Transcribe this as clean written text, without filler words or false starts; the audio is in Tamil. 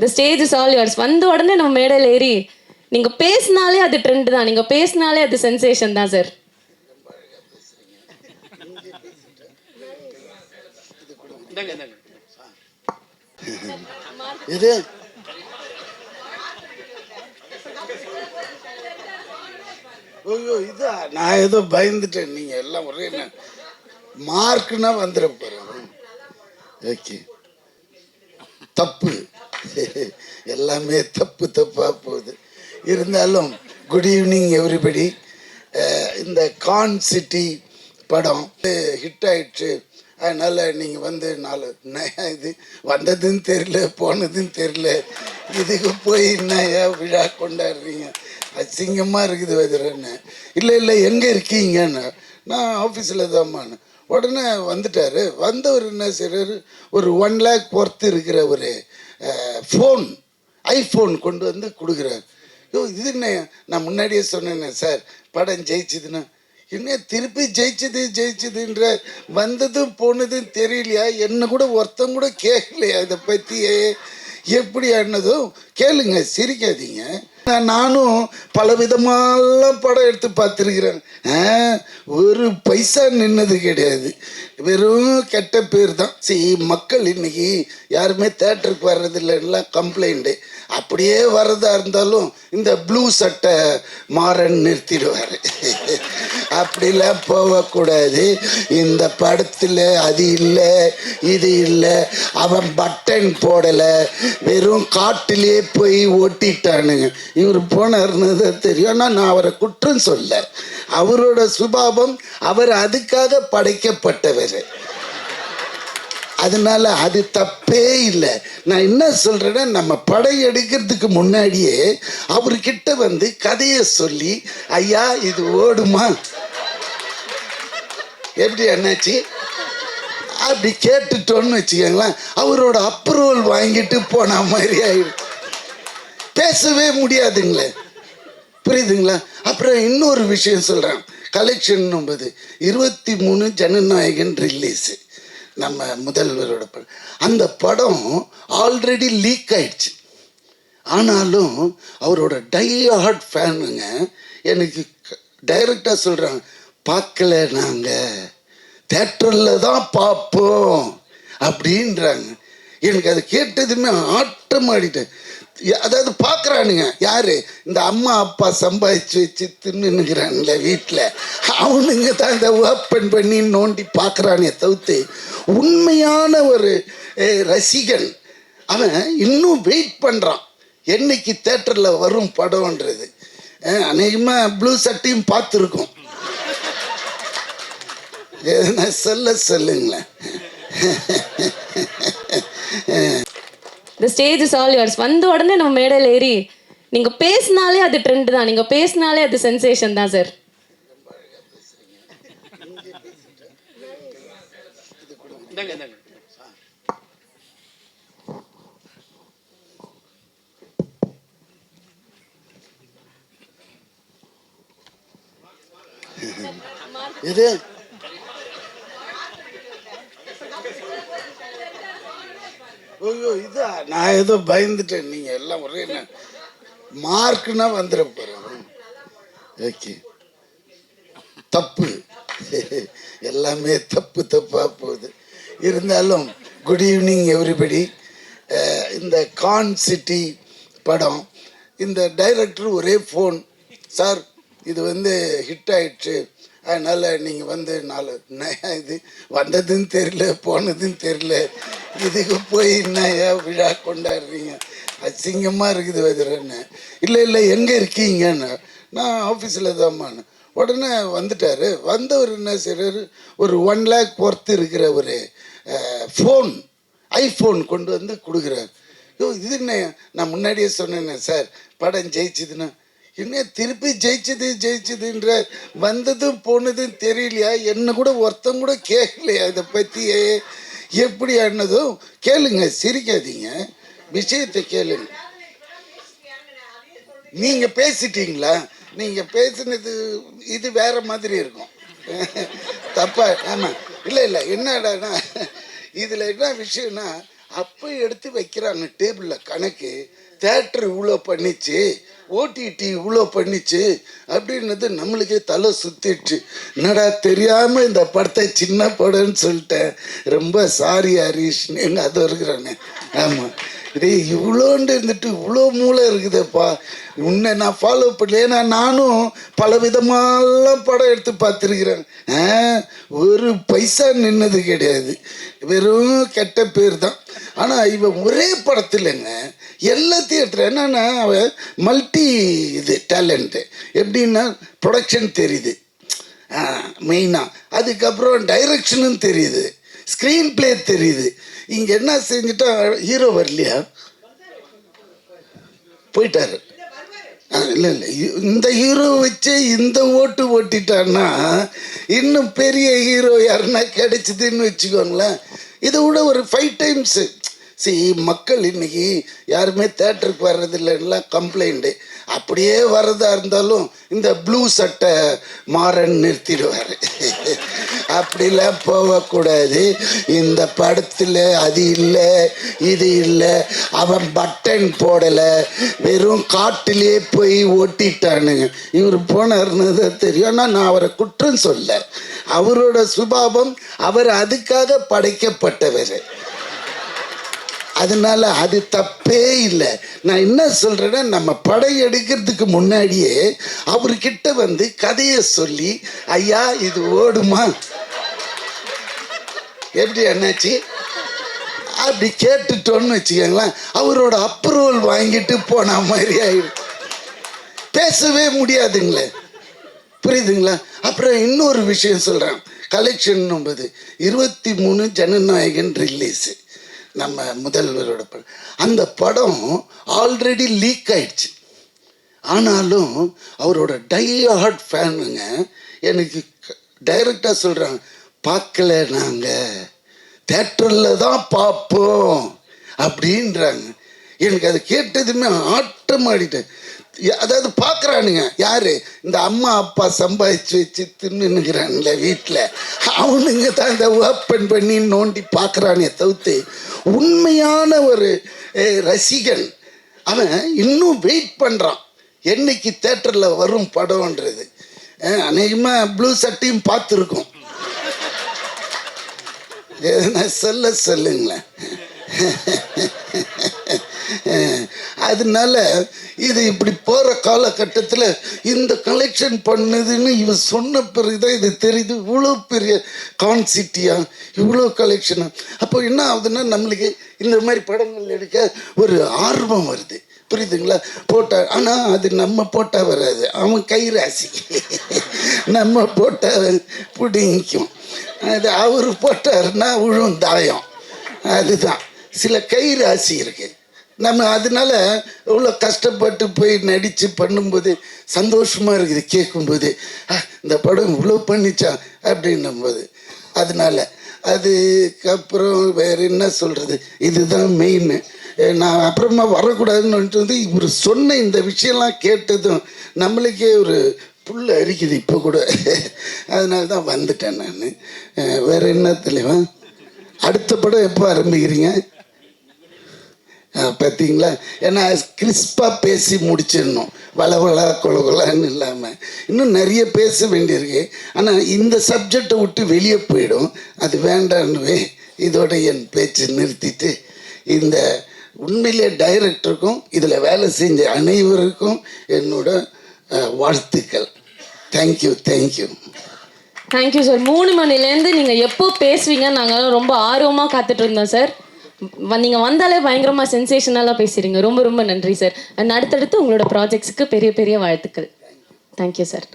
The stage is all yours. வந்த உடனே நம்ம மேடையில் ஏறி நீங்கள் பேசினாலே அது ட்ரெண்ட் தான், நீங்கள் பேசினாலே அது சென்சேஷன் தான் சார். இது ஐயோ இதா நான் ஏதோ பயந்துட்டேன். நீங்க எல்லாம் ஒரே மார்க்குன்னா வந்துட போறேன். ஓகே, தப்பு எல்லாமே தப்பு தப்பா போகுது. இருந்தாலும் குட் ஈவினிங் எவ்ரிபடி. இந்த கான் சிட்டி படம் ஹிட் ஆயிடுச்சு. அதனால் நீங்கள் வந்து 4 இது வந்ததுன்னு தெரியல, போனதுன்னு தெரியல, இதுக்கு போய் என்னையா விழா கொண்டாடுறீங்க, அசிங்கமாக இருக்குது வதுரன்னு. இல்லை இல்லை எங்கே இருக்கீங்கன்னு, நான் ஆஃபீஸில் தான்மான்னு. உடனே வந்துட்டார். வந்தவர் என்ன செய்கிறாரு, ஒரு 1 lakh பொறுத்து இருக்கிற ஒரு ஃபோன், ஐஃபோன் கொண்டு வந்து கொடுக்குறாரு. இது என்ன, நான் முன்னாடியே சொன்னேன் சார், படம் ஜெயிச்சுதுன்னா என்ன திருப்பி ஜெயிச்சதுன்ற, வந்ததும் போனதும் தெரியலையா, என்ன கூட ஒருத்தம் கூட கேட்கலையா இதை பற்றியே, எப்படி ஆனதும் கேளுங்க, சிரிக்காதீங்க. நானும் பல விதமாலாம் படம் எடுத்து பார்த்துருக்குறேன். ஒரு பைசா நின்னது கிடையாது, வெறும் கெட்ட பேர் தான். சரி, மக்கள் இன்னைக்கு யாருமே தேட்டருக்கு வர்றதில்லைன்னா கம்ப்ளைண்ட்டு. அப்படியே வர்றதா இருந்தாலும் இந்த ப்ளூ சட்டை மாறன் நிறுத்திடுவார். அப்படிலாம் போகக்கூடாது. இந்த படத்தில் அது இல்லை இது இல்லை, அவன் பட்டன் போடலை, வெறும் காட்டிலே போய் ஓட்டிட்டானுங்க. இவர் போனார்னு தான் தெரியும். ஆனால் நான் அவரை குற்றம் சொல்ல, அவரோட சுபாவம், அவர் அதுக்காக படைக்கப்பட்டவர். அதனால அது தப்பே இல்லை. நான் என்ன சொல்றேன்னா, நம்ம படம் எடுக்கிறதுக்கு முன்னாடியே அவர்கிட்ட வந்து கதையை சொல்லி, ஐயா இது ஓடுமா, எப்படி என்னாச்சு அப்படி கேட்டுட்டோன்னு வச்சுக்கோங்களேன், அவரோட அப்ரூவல் வாங்கிட்டு போன மாதிரி ஆயிடும். பேசவே முடியாதுங்களே, புரியுதுங்களா? அப்புறம் இன்னொரு விஷயம் சொல்கிறேன். கலெக்ஷன் 23 ஜனநாயகன் ரிலீஸு, நம்ம முதல்வரோட படம். அந்த படம் ஆல்ரெடி லீக் ஆயிடுச்சு. ஆனாலும் அவரோட டை ஹார்ட் ஃபேனுங்க எனக்கு டைரக்டாக சொல்கிறாங்க, பார்க்கல, நாங்கள் தேட்டரில் தான் பார்ப்போம் அப்படின்றாங்க. எனக்கு அதை கேட்டதுமே ஆட்டம் ஆடிட்டேன். அதாவது பார்க்குறானுங்க யாரு, இந்த அம்மா அப்பா சம்பாதிச்சு வச்சு தின்னுங்கிறான்ல வீட்டில், அவனுங்க தான் இதை ஓப்பன் பண்ணி நோண்டி பார்க்குறானே தவிர்த்து, உண்மையான ஒரு ரசிகன் அவன் இன்னும் வெயிட் பண்ணுறான் என்னைக்கு தேட்டரில் வரும் படம்ன்றது. அநேகமாக ப்ளூ சட்டையும் பார்த்துருக்கோம். எதுனா சொல்லுங்களேன். The stage is all yours. வந்த உடனே நம்ம மேடையில் ஏறி நீங்கள் பேசினாலே அது ட்ரெண்ட் தான், நீங்கள் பேசினாலே அது சென்சேஷன் தான் சார். இது ஐயோ இதா நான் ஏதோ பயந்துட்டேன். நீங்கள் எல்லாம் ஒரே மார்க்குன்னா வந்துட போகிறேன். ஓகே, தப்பு எல்லாமே தப்பு தப்பாக போகுது. இருந்தாலும் குட் ஈவினிங் எவ்ரிபடி. இந்த கான் சிட்டி படம், இந்த டைரக்டர் ஒரே ஃபோன், சார் இது வந்து ஹிட் ஆயிடுச்சு, அதனால் நீங்கள் வந்து 4 இது வந்ததுன்னு தெரியல, போனதுன்னு தெரியல, இதுக்கு போய் என்னையா விழா கொண்டாடுறீங்க, அசிங்கமாக இருக்குது வதுரன்னு. இல்லை இல்லை எங்கே இருக்கீங்கன்னு, நான் ஆஃபீஸில் தான்மான்னு. உடனே வந்துட்டார். வந்தவர் என்ன செய்கிறாரு, ஒரு 1 lakh பொறுத்து இருக்கிற ஒரு ஃபோன், ஐஃபோன் கொண்டு வந்து கொடுக்குறாரு. இது என்ன, நான் முன்னாடியே சொன்னேன் சார், படம் ஜெயிச்சுதுன்னா என்ன திருப்பி ஜெயிச்சதுன்ற, வந்ததும் போனதும் தெரியலையா, என்ன கூட ஒருத்தம் கூட கேட்கலையா இதை பற்றியே, எப்படி ஆனதும் கேளுங்க, சிரிக்காதீங்க, விஷயத்தை கேளுங்க. நீங்கள் பேசிட்டீங்களா, நீங்கள் பேசுனது இது வேற மாதிரி இருக்கும், தப்பா. ஆமாம், இல்லை இல்லை என்னடானா, இதில் என்ன விஷயம்னா, அப்போ எடுத்து வைக்கிறாங்க டேபிளில் கணக்கு. தேட்டர் இவ்வளோ பண்ணிச்சு, ஓடிடி இவ்வளோ பண்ணிச்சு அப்படின்னது நம்மளுக்கே தலை சுத்திடுச்சு. என்னடா தெரியாமல் இந்த படத்தை சின்ன படம்னு சொல்லிட்டேன், ரொம்ப சாரி ஹரீஷ்னு எங்கள் அது இருக்கிறானே. ஆமாம், இதே இவ்வளோண்டு இருந்துட்டு இவ்வளோ மூளை இருக்குதுப்பா, உன்னை நான் ஃபாலோ பண்ணல. ஏன்னா நானும் பல விதமாலாம் படம் எடுத்து பார்த்துருக்குறேன். ஒரு பைசா நின்னது கிடையாது, வெறும் கெட்ட பேர் தான். ஆனால் இவன் ஒரே படத்துலங்க எல்லாத்தையும் எடுத்துகிறேன். என்னன்னா அவன் மல்டி இது டேலண்ட்டு. எப்படின்னா ப்ரொடக்ஷன் தெரியுது மெயினாக, அதுக்கப்புறம் டைரக்ஷனும் தெரியுது, ஸ்க்ரீன் பிளே தெரியுது. இங்கே என்ன செஞ்சுட்டா, ஹீரோ வரலையா, போயிட்டாரு. இல்லை இல்லை, இந்த ஹீரோ வச்சு இந்த ஓட்டு ஓட்டிட்டான்னா இன்னும் பெரிய ஹீரோ யாருன்னா கிடைச்சிதுன்னு வச்சுக்கோங்களேன். இதை விட ஒரு 5 டைம்ஸு. மக்கள் இன்னைக்கு யாருமே தேட்டருக்கு வர்றதில்லைன்னா கம்ப்ளைண்ட்டு. அப்படியே வர்றதா இருந்தாலும் இந்த ப்ளூ சட்டை மாறன் நிறுத்திடுவார். அப்படிலாம் போகக்கூடாது. இந்த படத்தில் அது இல்லை இது இல்லை, அவன் பட்டன் போடலை, வெறும் காட்டிலே போய் ஓட்டிட்டானுங்க. இவர் போனார்னு தான் தெரியும். ஆனால் நான் அவரை குற்றம் சொல்ல, அவரோட சுபாவம், அவர் அதுக்காக படைக்கப்பட்டவர், அதனால அது தப்பே இல்லை. நான் என்ன சொல்றேன்னா, நம்ம படம் எடுக்கிறதுக்கு முன்னாடியே அவர்கிட்ட வந்து கதையை சொல்லி, ஐயா இது ஓடுமா, எப்படி என்னாச்சு அப்படி கேட்டுட்டோன்னு வச்சுக்கோங்களேன், அவரோட அப்ரூவல் வாங்கிட்டு போன மாதிரி ஆயிடும். பேசவே முடியாதுங்களே, புரியுதுங்களா? அப்புறம் இன்னொரு விஷயம் சொல்கிறேன். கலெக்ஷன் 23 ஜனநாயகன் ரிலீஸு, நம்ம முதல்வரோட படம். அந்த படம் ஆல்ரெடி லீக் ஆயிடுச்சு. ஆனாலும் அவரோட டை ஹார்ட் ஃபேனுங்க எனக்கு டைரக்டாக சொல்கிறாங்க, பார்க்கல, நாங்கள் தேட்டரில் தான் பார்ப்போம் அப்படின்றாங்க. எனக்கு அது கேட்டதுமே ஆட்டம் ஆடிட்டேன். அதாவது பார்க்குறானுங்க யார், இந்த அம்மா அப்பா சம்பாதிச்சு வச்சு தின்னுங்கிறான்ல வீட்டில், அவனுங்க தான் இந்த ஓப்பன் பண்ணி நோண்டி பார்க்குறானே தவிர்த்து உண்மையான ஒரு ரசிகன் அவன் இன்னும் வெயிட் பண்ணுறான் என்னைக்கு தேட்டரில் வரும் படம்ன்றது. அநேகமாக ப்ளூ சட்டையும் பார்த்துருக்கோம். எதனா சொல்லுங்களேன். அதனால இது இப்படி போகிற காலகட்டத்தில் இந்த கலெக்ஷன் பண்ணுதுன்னு இவன் சொன்ன பிறகுதான் இது தெரியுது, இவ்வளோ பெரிய கான்சிட்டியா, இவ்வளோ கலெக்ஷனா. அப்போ என்ன ஆகுதுன்னா, நம்மளுக்கு இந்த மாதிரி படங்கள் எடுக்க ஒரு ஆர்வம் வருது, புரியுதுங்களா? போட்டா, ஆனால் அது நம்ம போட்டால் வராது, அவன் கை ராசி. நம்ம போட்டால் பிடிக்கும், அது அவர் போட்டாருன்னா விழும் தாயம். அதுதான் சில கை ராசி இருக்குது நம்ம. அதனால இவ்வளோ கஷ்டப்பட்டு போய் நடித்து பண்ணும்போது சந்தோஷமாக இருக்குது கேட்கும்போது, இந்த படம் இவ்வளோ பண்ணிச்சா அப்படின்னும்போது. அதனால அதுக்கப்புறம் வேறு என்ன சொல்கிறது, இதுதான் மெயின். நான் அப்புறமா வரக்கூடாதுன்னு வந்து இவர் சொன்ன இந்த விஷயம்லாம் கேட்டதும் நம்மளுக்கே ஒரு புல் அரிக்குது இப்போ கூட. அதனால தான் வந்துட்டேன் நான். வேறு என்ன தெளிவா, அடுத்த படம் எப்போ ஆரம்பிக்கிறீங்க பார்த்தீங்களா? ஏன்னா கிறிஸ்பாக பேசி முடிச்சிடணும், வளவளா கொலகொலான்னு இல்லாமல். இன்னும் நிறைய பேச வேண்டியிருக்கு, ஆனால் இந்த சப்ஜெக்டை விட்டு வெளியே போயிடும், அது வேண்டான்னு இதோட என் பேச்சு நிறுத்திட்டு, இந்த உண்மையிலே டைரக்டருக்கும் இதில் வேலை செஞ்ச அனைவருக்கும் என்னோட வாழ்த்துக்கள். Thank you thank you thank you sir. 3 மணிலேருந்து நீங்கள் எப்போ பேசுவீங்க நாங்கள் ரொம்ப ஆர்வமாக காத்துட்டு இருந்தோம் சார். நீங்கள் வந்தாலே பயங்கரமாக சென்சேஷனலாக பேசுகிறீங்க. ரொம்ப ரொம்ப நன்றி சார். அடுத்தடுத்து உங்களோட ப்ராஜெக்ட்ஸுக்கு பெரிய பெரிய வாழ்த்துக்கள். Thank you sir.